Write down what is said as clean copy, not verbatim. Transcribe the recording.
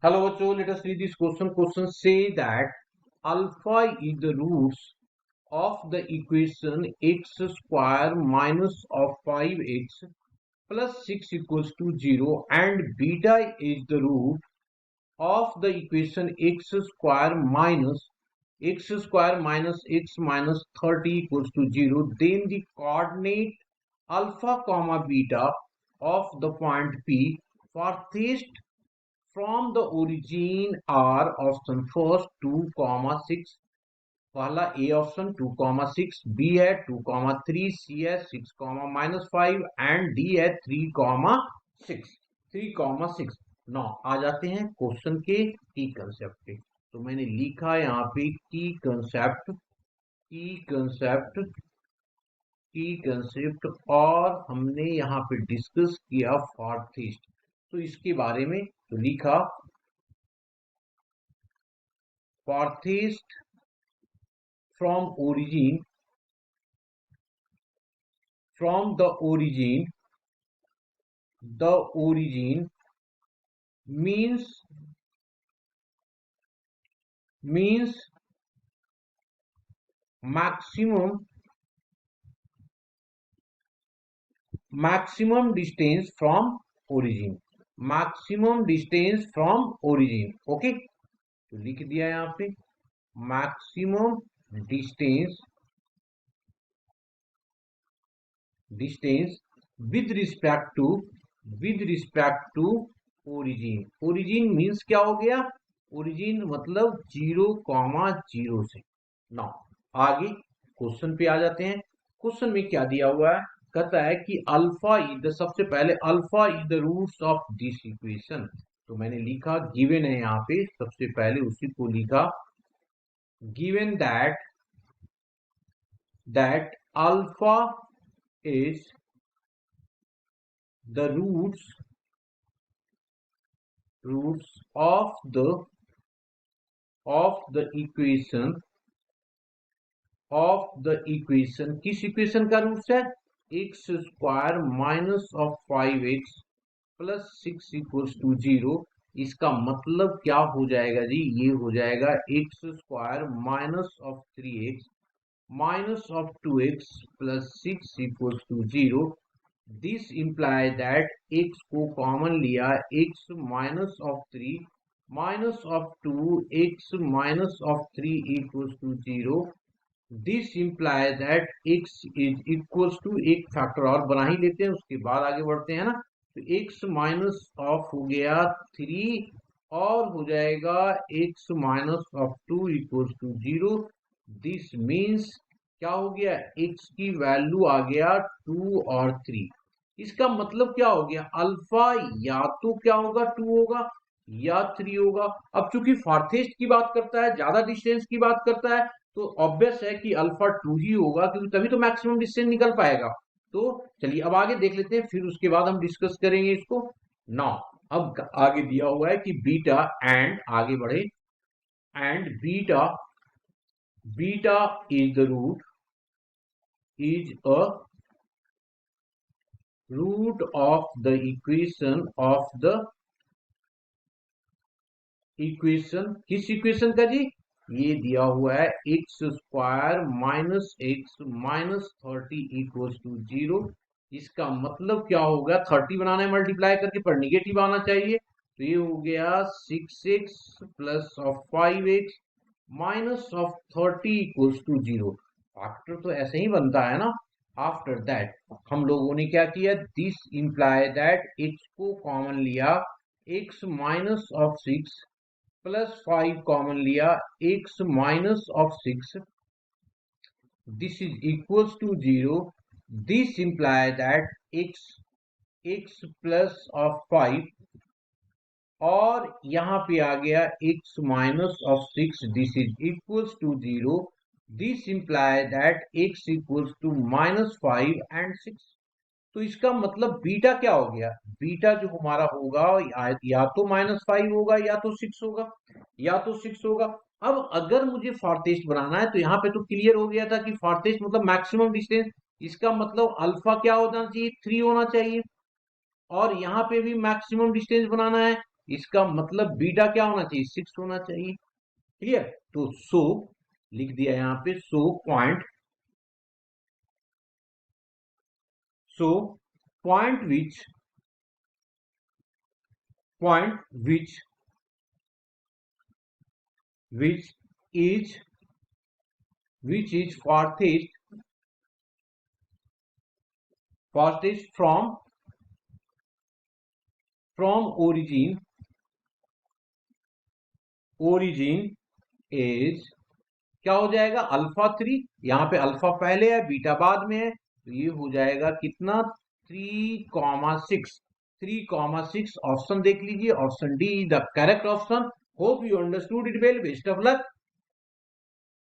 Hello, bachcho, let us read this question. Question say that alpha is the roots of the equation x square minus of 5x plus 6 equals to 0 and beta is the root of the equation x square minus x minus 30 equals to 0. Then the coordinate alpha comma beta of the point P farthest from the origin are option first 2 comma 6. पहला A option 2 comma 6, B है 2 comma 3, सी है 6 comma minus 5 and D है 3 comma 6। नौ आ जाते हैं question के की concept पे। तो मैंने लिखा यहाँ पे की कंसेप्ट और हमने यहाँ पे डिस्कस किया फार्थेस्ट। तो इसके बारे में तो लिखा farthest from the origin means maximum distance from origin। Okay, तो लिख दिया यहाँ पे maximum distance with respect to origin means क्या हो गया? ओरिजिन मतलब 0,0 से। ना आगे क्वेश्चन पे आ जाते हैं। क्वेश्चन में क्या दिया हुआ है? कहता है कि सबसे पहले alpha is the roots of this equation. तो मैंने लिखा गिवन है यहाँ पे, सबसे पहले उसी को लिखा given that alpha is the roots of the equation किस इक्वेशन का रूट्स है? X square minus of 5x plus 6 equals to 0। इसका मतलब क्या हो जाएगा जी? ये हो जाएगा x square minus of 3x minus of 2x plus 6 equals to 0। This implies that x को कॉमन लिया, x minus of 3 minus of 2 x minus of 3 equals to 0। This implies that x is equals to एक factor और बना ही लेते हैं, उसके बाद आगे बढ़ते हैं ना। तो x माइनस ऑफ हो गया 3 और हो जाएगा x minus of 2 equals to 0। This means क्या हो गया? x की वैल्यू आ गया 2 और 3। इसका मतलब क्या हो गया? अल्फा या तो क्या होगा? 2 होगा या 3 होगा। अब चूंकि फार्थेस्ट की बात करता है, ज्यादा डिस्टेंस की बात करता है, तो ऑब्वियस है कि अल्फा 2 ही होगा, क्योंकि तभी तो मैक्सिमम डिस्टेंस निकल पाएगा। तो चलिए अब आगे देख लेते हैं, फिर उसके बाद हम डिस्कस करेंगे इसको। नौ अब आगे दिया हुआ है कि बीटा एंड आगे बढ़े and beta is the root of the equation किस इक्वेशन का जी? ये दिया हुआ है x square minus x minus 30 equals to 0। इसका मतलब क्या होगा? 30 बनाना है मल्टीप्लाई करके, पर निगेटिव आना चाहिए। तो ये हो गया 6x plus of 5x minus of 30 equals to 0। Factor तो ऐसे ही बनता है ना। आफ्टर दैट हम लोगों ने क्या किया? दिस इंप्लाई दैट x को कॉमन लिया, x minus of 6 plus 5 common लिया, x minus of 6। This is equals to 0। This imply that x plus of 5 और यहाँ पे आ गया x minus of 6। This is equals to 0। This imply that x equals to minus 5 and 6। तो इसका मतलब beta क्या हो गया? बीटा जो हमारा होगा या तो -5 होगा या तो 6 होगा। अब अगर मुझे फार्थेस्ट बनाना है तो यहाँ पे तो क्लियर हो गया था कि फार्थेस्ट मतलब मैक्सिमम डिस्टेंस। इसका मतलब अल्फा क्या होना चाहिए? 3 होना चाहिए। और यहाँ पे भी मैक्सिमम डिस्टेंस बनाना है इसका मतलब बीटा क्या होना चाहिए, 6 होना चाहिए। क्लियर। तो सो लिख दिया यहाँ पे, so point, so point which which is farthest from origin is, क्या हो जाएगा, अल्फा 3, यहाँ पे अल्फा पहले है बीटा बाद में है, तो ये हो जाएगा कितना, 3,6। 3,6 ऑप्शन देख लीजिए, option D is the correct option. Hope you understood it well, best of luck.